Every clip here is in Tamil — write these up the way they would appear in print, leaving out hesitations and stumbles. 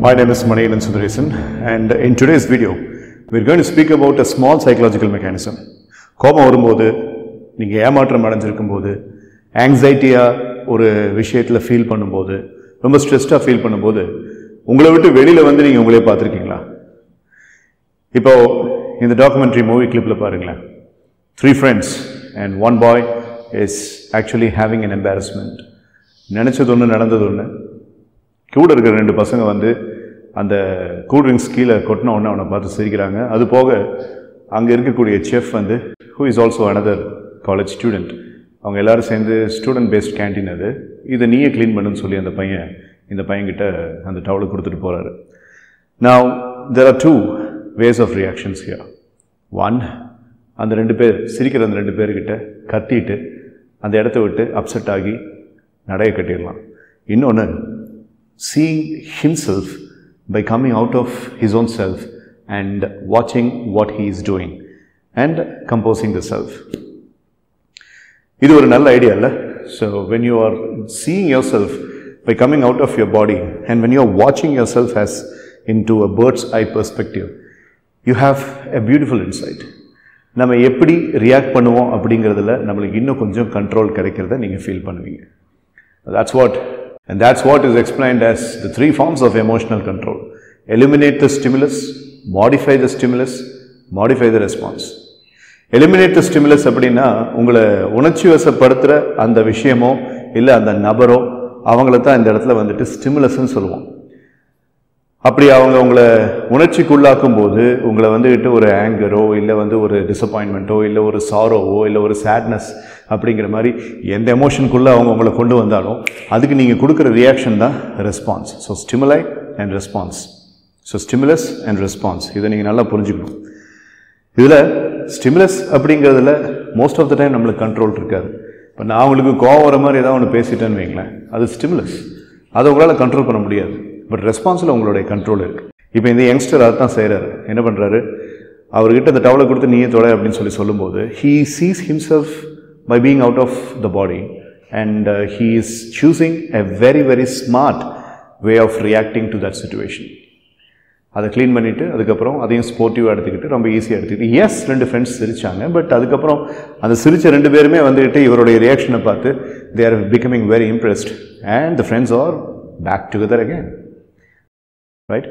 My name is Manilan Sundaresan, and in today's video, we are going to speak about a small psychological mechanism. கோபம் வரும்போது, நீங்கள் ஏமாற்றம் அடைஞ்சிருக்கும்போது, ஆங்ஸைட்டியாக ஒரு விஷயத்தில் ஃபீல் பண்ணும்போது, ரொம்ப ஸ்ட்ரெஸ்டாக ஃபீல் பண்ணும்போது, உங்களை விட்டு வெளியில் வந்து நீங்கள் உங்களே பார்த்துருக்கீங்களா? இப்போ இந்த டாக்குமெண்ட்ரி மூவி கிளிப்பில் பாருங்களேன். 3 friends and one boy is actually having an embarrassment. நினச்சது ஒன்று நடந்தது ஒன்று. கூட இருக்கிற 2 பசங்க வந்து அந்த கூல்ட்ரிங்க்ஸ் கீழே கொட்டின உடனே அவனை பார்த்து சிரிக்கிறாங்க. அது போக அங்கே இருக்கக்கூடிய செஃப் வந்து who is also another college student, அவங்க எல்லோரும் சேர்ந்து ஸ்டூடெண்ட் பேஸ்ட் கேன்டீன் அது, இதை நீயே க்ளீன் பண்ணுன்னு சொல்லி இந்த பையன்கிட்ட அந்த டவலை கொடுத்துட்டு போகிறாரு. Now there are 2 ways of reactions here. One, அந்த 2 பேர் சிரிக்கிற அந்த 2 பேர்கிட்ட கத்திட்டு அந்த இடத்த விட்டு அப்செட் ஆகி நடைய கட்டிடலாம். இன்னொன்று, seeing himself by coming out of his own self and watching what he is doing and composing the self. இது ஒரு நல்ல ஐடியா இல்லை? So when you are seeing yourself by coming out of your body and when you are watching yourself as into a bird's eye perspective, you have a beautiful insight. நம்ம எப்படி ரியாக்ட் பண்ணுவோம் அப்படிங்கிறதுல நம்மளுக்கு இன்னும் கொஞ்சம் கண்ட்ரோல் கிடைக்கிறத நீங்கள் ஃபீல் பண்ணுவீங்க. That's what is explained as the 3 forms of emotional control. Eliminate the stimulus, modify the stimulus, modify the response. Eliminate the stimulus அப்படின்னா உங்களை உணர்ச்சி வசப்படுத்துகிற அந்த விஷயமோ இல்லை அந்த நபரோ அவங்கள தான் இந்த இடத்துல வந்துட்டு ஸ்டிமுலஸ்ன்னு சொல்லுவோம். அப்படி அவங்க உங்களை உணர்ச்சிக்குள்ளாக்கும் போது உங்களை வந்துட்டு ஒரு ஆங்கரோ இல்லை வந்து ஒரு டிசப்பாயின்மெண்ட்டோ இல்லை ஒரு சாரோவோ இல்லை ஒரு சேட்னஸ் அப்படிங்கிற மாதிரி எந்த எமோஷனுக்குள்ளே அவங்க உங்களை கொண்டு வந்தாலும் அதுக்கு நீங்கள் கொடுக்குற ரியாக்ஷன் தான் response. So ஸ்டிமுலை and response. So stimulus and response, இதை நீங்கள் நல்லா புரிஞ்சுக்கணும். இதில் ஸ்டிமுலஸ் அப்படிங்கிறதுல மோஸ்ட் ஆஃப் த டைம் நம்மளுக்கு கண்ட்ரோல் இருக்காது. இப்போ நான் அவங்களுக்கு கோவம் வர மாதிரி ஏதாவது ஒன்று பேசிட்டேன்னு வைங்களேன், அது ஸ்டிமுலஸ், அதை உங்களால் கண்ட்ரோல் பண்ண முடியாது. பட் ரெஸ்பான்ஸில் உங்களுடைய கண்ட்ரோல் இருக்குது. இப்போ இந்த யங்ஸ்டர் அதை தான் செய்கிறாரு. என்ன பண்ணுறாரு, அவர்கிட்ட அந்த டவலை கொடுத்து நீயே தொலை அப்படின்னு சொல்லும்போது he sees himself by being out of the body and he is choosing a very very smart way of reacting to that situation. அதை க்ளீன் பண்ணிவிட்டு அதுக்கப்புறம் அதையும் ஸ்போர்ட்டிவாக எடுத்துக்கிட்டு ரொம்ப ஈஸியாக எடுத்துக்கிட்டு எஸ் 2 ஃப்ரெண்ட்ஸ் சிரித்தாங்க. பட் அதுக்கப்புறம் அந்த சிரித்த 2 பேருமே வந்துக்கிட்டு இவருடைய ரியாக்ஷனை பார்த்து they are becoming very impressed and the friends are back together again. Right?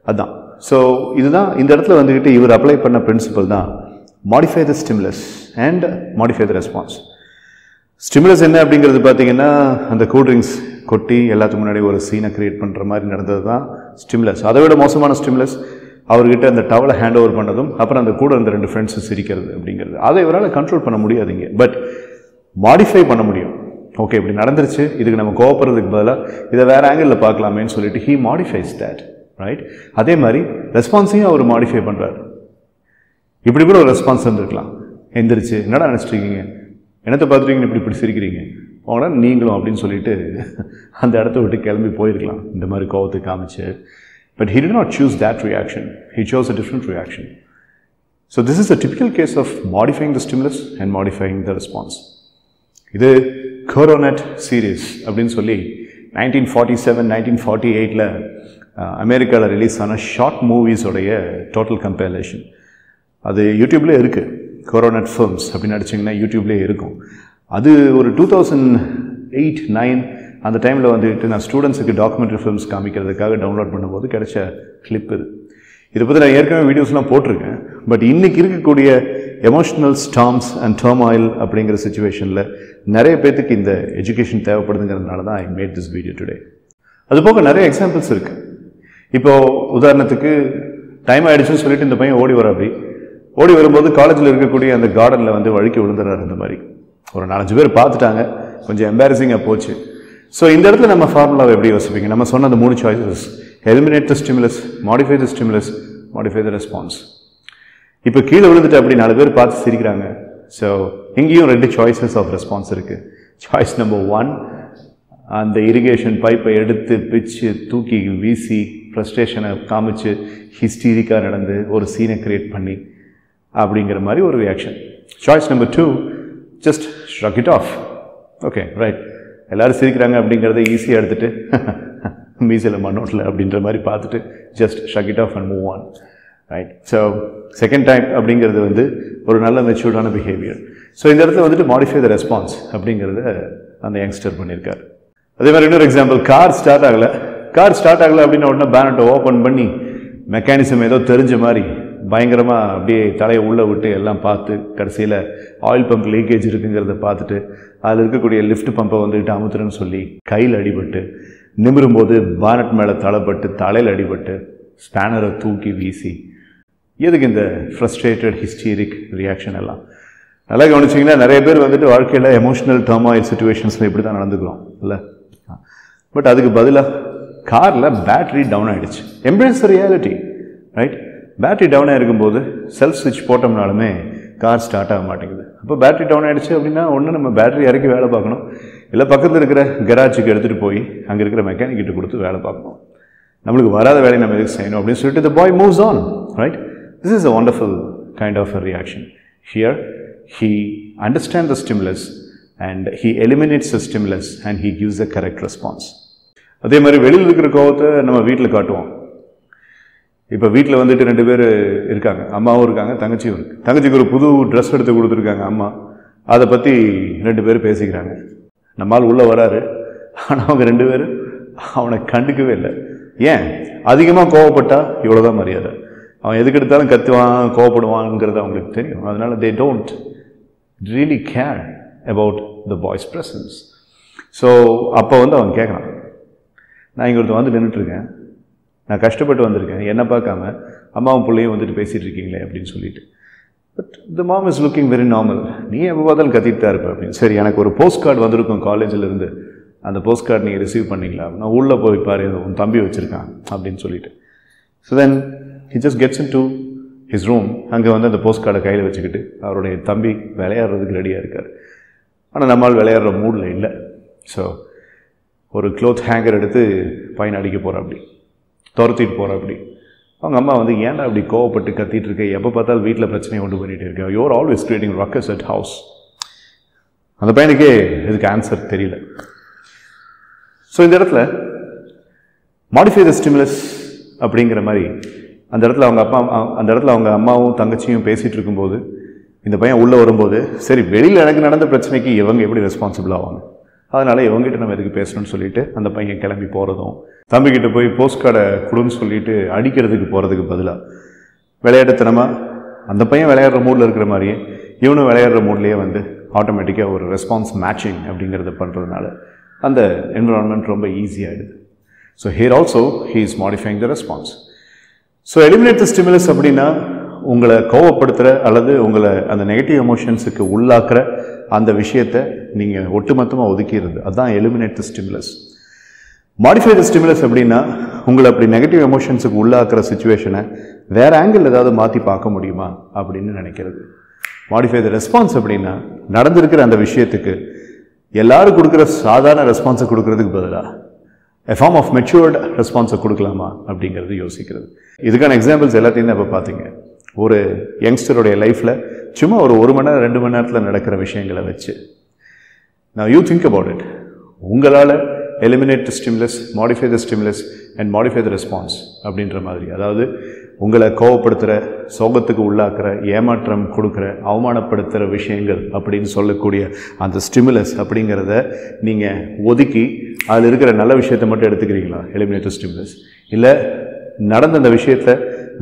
அதுதான். ஸோ இதுதான் இந்த இடத்துல வந்துக்கிட்டு இவர் அப்ளை பண்ண பிரின்சிபல் தான் modify the stimulus and modify the response. Stimulus என்ன அப்படிங்கிறது பார்த்தீங்கன்னா அந்த கூல்ட்ரிங்க்ஸ் கொட்டி எல்லாத்துக்கு முன்னாடி ஒரு சீனை க்ரியேட் பண்ணுற மாதிரி நடந்தது தான் ஸ்டிமுலஸ். அதை விட மோசமான ஸ்டிமுலஸ் அவர்கிட்ட அந்த டவலை ஹேண்ட் ஓவர் பண்ணதும் அப்புறம் அந்த கூட அந்த 2 ஃப்ரெண்ட்ஸு சிரிக்கிறது அப்படிங்கிறது. அதை இவரால் கண்ட்ரோல் பண்ண முடியாதுங்க. பட் மாடிஃபை பண்ண முடியும். ஓகே, இப்படி நடந்துருச்சு, இதுக்கு நம்ம கோவப்படுறதுக்கு பதிலாக இதை வேறு ஆங்கிளில் பார்க்கலாமேன்னு சொல்லிட்டு ஹீ மாடிஃபைஸ் தேட். ரைட்? அதே மாதிரி ரெஸ்பான்ஸையும் அவர் மாடிஃபை பண்ணுறாரு. இப்படி கூட ஒரு ரெஸ்பான்ஸ் வந்துருக்கலாம். எந்திரிச்சு என்னடா நினச்சிட்ருக்கீங்க, என்னத்தை பார்த்துட்டீங்கன்னு இப்படி சிரிக்கிறீங்க, போனால் நீங்களும் அப்படின்னு சொல்லிட்டு அந்த இடத்த விட்டு கிளம்பி போயிருக்கலாம் இந்த மாதிரி கோவத்தை காமிச்சு. But he did not choose that reaction. He chose a different reaction. So this is a typical case of modifying the stimulus and modifying the response. இது Coronet series அப்படின்னு சொல்லி 1947-1948 அமெரிக்காவில் ரிலீஸ் ஆன ஷார்ட் மூவிஸோடைய டோட்டல் கம்பைலேஷன். அது யூடியூப்லேயே இருக்குது. கொரோனட் ஃபிலிம்ஸ் அப்படின்னு அடிச்சிங்கன்னா யூடியூப்லேயே இருக்கும். அது ஒரு 2008-9 அந்த டைமில் வந்துட்டு நான் ஸ்டூடெண்ட்ஸுக்கு டாக்குமெண்ட்ரி ஃபிலிம்ஸ் காமிக்கிறதுக்காக டவுன்லோட் பண்ணும்போது கிடைச்ச கிளிப் இது. இதை பற்றி நான் ஏற்கனவே வீடியோஸ்லாம் போட்டிருக்கேன். பட் இன்றைக்கி இருக்கக்கூடிய எமோஷ்னல் ஸ்டார்ம்ஸ் அண்ட் டர்மாயில் அப்படிங்கிற சுச்சுவேஷனில் நிறைய பேர்த்துக்கு இந்த எஜுகேஷன் தேவைப்படுதுங்கிறதுனால தான் I made this video today. அது போக நிறைய எக்ஸாம்பிள்ஸ் இருக்குது. இப்போது உதாரணத்துக்கு டைம் ஆகிடுச்சுன்னு சொல்லிட்டு இந்த பையன் ஓடி வரும்போது காலேஜில் இருக்கக்கூடிய அந்த கார்டனில் வந்து வழுக்கி விழுந்துறாரு. இந்த மாதிரி ஒரு 4-5 பேர் பார்த்துட்டாங்க, கொஞ்சம் எம்பாரசிங்காக போச்சு. ஸோ இந்த இடத்துல நம்ம ஃபார்முலாவை எப்படி யோசிப்பீங்க? நம்ம சொன்ன அந்த 3 choices, eliminate the stimulus, modify the stimulus, modify the response. இப்போ கீழே விழுந்துட்டு அப்படி 4 பேர் பார்த்து சிரிக்கிறாங்க. ஸோ இங்கேயும் 2 சாய்ஸஸ் ஆஃப் ரெஸ்பான்ஸ் இருக்குது. சாய்ஸ் நம்பர் 1, அந்த இரிகேஷன் பைப்பை எடுத்து பிச்சு தூக்கி வீசி ஃப்ரஸ்ட்ரேஷனை காமிச்சு ஹிஸ்டீரிக்காக நடந்து ஒரு சீனை க்ரியேட் பண்ணி அப்படிங்கிற மாதிரி ஒரு reaction. Choice number 2, just shrug it of. Okay, right, எல்லோரும் சிரிக்கிறாங்க அப்படிங்கிறத ஈஸியாக எடுத்துகிட்டு மீசில் மண்ணோட்டில் அப்படின்ற மாதிரி பார்த்துட்டு just shake it off and move on, right? So second time அப்படிங்கிறது வந்து ஒரு நல்ல மெச்சூர்டான பிஹேவியர். ஸோ இந்த இடத்துல வந்துட்டு மாடிஃபை த ரெஸ்பான்ஸ் அப்படிங்கிறத அந்த யங்ஸ்டர் பண்ணியிருக்காரு. அதே மாதிரி இன்னொரு எக்ஸாம்பிள், கார் ஸ்டார்ட் ஆகலை அப்படின்னா உடனே பேனட்டை ஓப்பன் பண்ணி மெக்கானிசம் ஏதோ தெரிஞ்ச மாதிரி பயங்கரமாக அப்படியே தலையை உள்ளே விட்டு எல்லாம் பார்த்து கடைசியில் ஆயில் பம்ப் லீக்கேஜ் இருக்குங்கிறத பார்த்துட்டு அதில் இருக்கக்கூடிய லிஃப்ட் பம்பை வந்துட்டு அமுத்துறேன்னு சொல்லி கையில் அடிபட்டு நிமிரும்போது பானட் மேலே தலைப்பட்டு தலையில் அடிபட்டு ஸ்பேனரை தூக்கி வீசி, எதுக்கு இந்த ஃப்ரஸ்ட்ரேட்டட் ஹிஸ்டீரிக் ரியாக்ஷன் எல்லாம்? நல்லா கவனிச்சிங்கன்னா நிறைய பேர் வந்துட்டு வாழ்க்கையில் எமோஷனல் டர்மாயில் சுச்சுவேஷன்ஸில் இப்படி தான் நடந்துக்கிறோம் இல்லை? பட் அதுக்கு பதிலாக காரில் பேட்ரி டவுன் ஆகிடுச்சு. Embrace the reality, right? Battery down ஆகிருக்கும்போது செல்ஃப் ஸ்விட்ச் போட்டோம்னாலுமே கார் ஸ்டார்ட் ஆக மாட்டேங்குது. அப்போ பேட்ரி டவுன் ஆகிடுச்சு அப்படின்னா ஒன்று நம்ம பேட்ரி இறக்கி வேலை பார்க்கணும், இல்லை பக்கத்தில் இருக்கிற கராஜுக்கு எடுத்துகிட்டு போய் அங்கே இருக்கிற மெக்கானிக்கிட்ட கொடுத்து வேலை பார்க்கணும். நம்மளுக்கு வராத வேலையை நம்ம எதுக்கு செய்யணும் அப்படின்னு சொல்லிட்டு the boy moves on, right? This is a wonderful kind of a reaction. Here he understands the stimulus and he eliminates the stimulus and he gives the correct response. அதே மாதிரி வெளியில் இருக்கிற கோவத்தை நம்ம வீட்டில் காட்டுவோம். இப்போ வீட்டில் வந்துட்டு 2 பேர் இருக்காங்க, அம்மாவும் இருக்காங்க, தங்கச்சியும் இருக்குது. தங்கச்சிக்கு ஒரு புது ட்ரெஸ் எடுத்து கொடுத்துருக்காங்க அம்மா, அதை பற்றி 2 பேர் பேசிக்கிறாங்க. நம்மால் உள்ளே வராரு, ஆனால் அவங்க 2 பேரும் அவனை கண்டுக்கவே இல்லை. ஏன்? அதிகமாக கோவப்பட்டா இவ்வளோதான் மரியாதை, அவன் எதுக்கு எடுத்தாலும் கத்துவான் கோவப்படுவான்ங்கிறது அவங்களுக்கு தெரியும். அதனால் they don't really care about the boy's presence. So அப்போ வந்து அவன் கேட்குறான், நான் இங்கே ஒருத்தர் வந்து நின்றுட்டுருக்கேன், நான் கஷ்டப்பட்டு வந்திருக்கேன், என்ன பார்க்காம அம்மாவும் பிள்ளையும் வந்துட்டு பேசிகிட்டு இருக்கீங்களே அப்படின்னு சொல்லிட்டு. But the mom is looking very normal, நீ எப்போ பார்த்தாலும் கத்திட்டு தான் இருப்பேன் அப்படின்னு. சரி, எனக்கு ஒரு போஸ்ட் கார்டு வந்திருக்கும் காலேஜிலேருந்து, அந்த போஸ்ட் கார்டு நீங்கள் ரிசீவ் பண்ணிங்களா? நான் உள்ளே போய் பாரு, உன் தம்பி வச்சுருக்கான் அப்படின்னு சொல்லிட்டு. So then he just gets into his room. அங்கே வந்து அந்த போஸ்ட் கார்டை கையில் வச்சுக்கிட்டு அவருடைய தம்பி விளையாடுறதுக்கு ரெடியாக இருக்கார். ஆனால் நம்மால் விளையாடுற மூடில் இல்லை. ஸோ ஒரு க்ளோத் ஹேங்கர் எடுத்து பையனை அடிக்க போகிற அப்படி துரத்திட்டு போகிற அப்படி. அவங்க அம்மா வந்து ஏன்டா அப்படி கோவப்பட்டு கத்திட்டு இருக்க, எப்போ பார்த்தாலும் வீட்டில் பிரச்சனையை கொண்டு பண்ணிகிட்டு இருக்கேன், you're always creating ruckus at house. அந்த பையனுக்கே இதுக்கு ஆன்சர் தெரியல. ஸோ இந்த இடத்துல மாடிஃபை த ஸ்டிமுலஸ் அப்படிங்கிற மாதிரி அந்த இடத்துல அவங்க அம்மாவும் தங்கச்சியும் பேசிகிட்டு இருக்கும்போது இந்த பையன் உள்ளே வரும்போது, சரி வெளியில் எனக்கு நடந்த பிரச்சனைக்கு இவங்க எப்படி ரெஸ்பான்சிபிள் ஆவாங்க, அதனால் இவங்ககிட்ட நம்ம எதுக்கு பேசணும்னு சொல்லிட்டு அந்த பையன் கிளம்பி போகிறதும், தம்பிக்கிட்ட போய் போஸ்ட் கார்டை கொடுன்னு சொல்லிட்டு அடிக்கிறதுக்கு போகிறதுக்கு பதிலாக விளையாட்டுத்தனமாக அந்த பையன் விளையாடுற மூடில் இருக்கிற மாதிரியே இவனும் விளையாடுற மூட்லேயே வந்து ஆட்டோமேட்டிக்காக ஒரு ரெஸ்பான்ஸ் மேட்சிங் அப்படிங்கிறத பண்ணுறதுனால அந்த என்விரான்மெண்ட் ரொம்ப ஈஸியாகிடுது. So here also he is modifying the response. So eliminate the stimulus அப்படின்னா உங்களை கோவப்படுத்துகிற அல்லது உங்களை அந்த நெகட்டிவ் எமோஷன்ஸுக்கு உள்ளாக்குற அந்த விஷயத்தை நீங்கள் ஒட்டுமொத்தமாக ஒதுக்கிடுறது, அதுதான் eliminate the stimulus. Modify the stimulus அப்படின்னா உங்களை அப்படி நெகட்டிவ் எமோஷன்ஸுக்கு உள்ளாக்குற சுச்சுவேஷனை வேறு ஆங்கிள் ஏதாவது மாற்றி பார்க்க முடியுமா அப்படின்னு நினைக்கிறது. மாடிஃபை த ரெஸ்பான்ஸ் அப்படின்னா நடந்திருக்கிற அந்த விஷயத்துக்கு எல்லாரும் கொடுக்குற சாதாரண ரெஸ்பான்ஸை கொடுக்கறதுக்கு பதிலாக a form of matured ரெஸ்பான்ஸை கொடுக்கலாமா அப்படிங்கிறது யோசிக்கிறது. இதுக்கான எக்ஸாம்பிள்ஸ் எல்லாத்தையும் தான் இப்போ பார்த்தீங்க. ஒரு யங்ஸ்டருடைய லைஃப்பில் சும்மா ஒரு 1 மணி நேரம் 2 மணி நேரத்தில் நடக்கிற விஷயங்களை வச்சு now you think about it. உங்களால் eliminate the stimulus, modify the stimulus and modify the response அப்படின்ற மாதிரி, அதாவது உங்களை கோவப்படுத்துகிற, சோகத்துக்கு உள்ளாக்குற, ஏமாற்றம் கொடுக்குற, அவமானப்படுத்துகிற விஷயங்கள் அப்படின்னு சொல்லக்கூடிய அந்த ஸ்டிமுலஸ் அப்படிங்கிறத நீங்கள் ஒதுக்கி அதில் இருக்கிற நல்ல விஷயத்தை மட்டும் எடுத்துக்கிறீங்களா எலிமினேட் ஸ்டிமுலஸ்? இல்லை நடந்த அந்த விஷயத்தை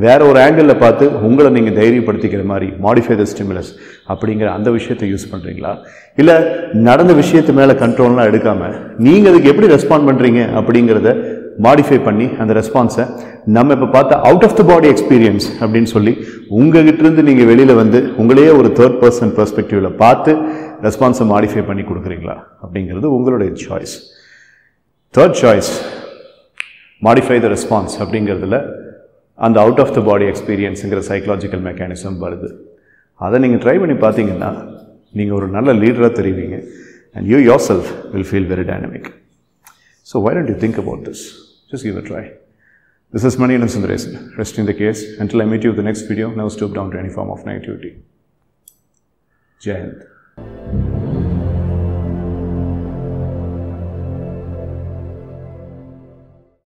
வேற ஒரு ஆங்கிளில் பார்த்து உங்களை நீங்கள் தைரியப்படுத்திக்கிற மாதிரி மாடிஃபை த ஸ்டிமுலஸ் அப்படிங்கிற அந்த விஷயத்தை யூஸ் பண்ணுறீங்களா? இல்லை நடந்த விஷயத்து மேலே கண்ட்ரோல்லாம் எடுக்காமல் நீங்கள் அதுக்கு எப்படி ரெஸ்பாண்ட் பண்ணுறீங்க அப்படிங்கிறத மாடிஃபை பண்ணி அந்த ரெஸ்பான்ஸை நம்ம இப்போ பார்த்த out of the body experience அப்படின்னு சொல்லி உங்ககிட்டருந்து நீங்கள் வெளியில் வந்து உங்களையே ஒரு 3rd person பெர்ஸ்பெக்டிவில் பார்த்து ரெஸ்பான்ஸை மாடிஃபை பண்ணி கொடுக்குறீங்களா அப்படிங்கிறது உங்களுடைய choice. 3rd choice, modify the response அப்படிங்கிறதுல அந்த அவுட் ஆஃப் த பாடி எக்ஸ்பீரியன்ஸுங்கிற சைக்கலாஜிக்கல் மெக்கானிசம் வருது. அதை நீங்கள் ட்ரை பண்ணி பார்த்தீங்கன்னா நீங்கள் ஒரு நல்ல லீடராக தெரிவிங்க and you yourself will feel very dynamic. So why don't you think about this? Just give it a try. This is Maniyannan Sundaresan, resting the case. Until I meet you with the next video, never stoop down to any form of negativity. Jai Hind.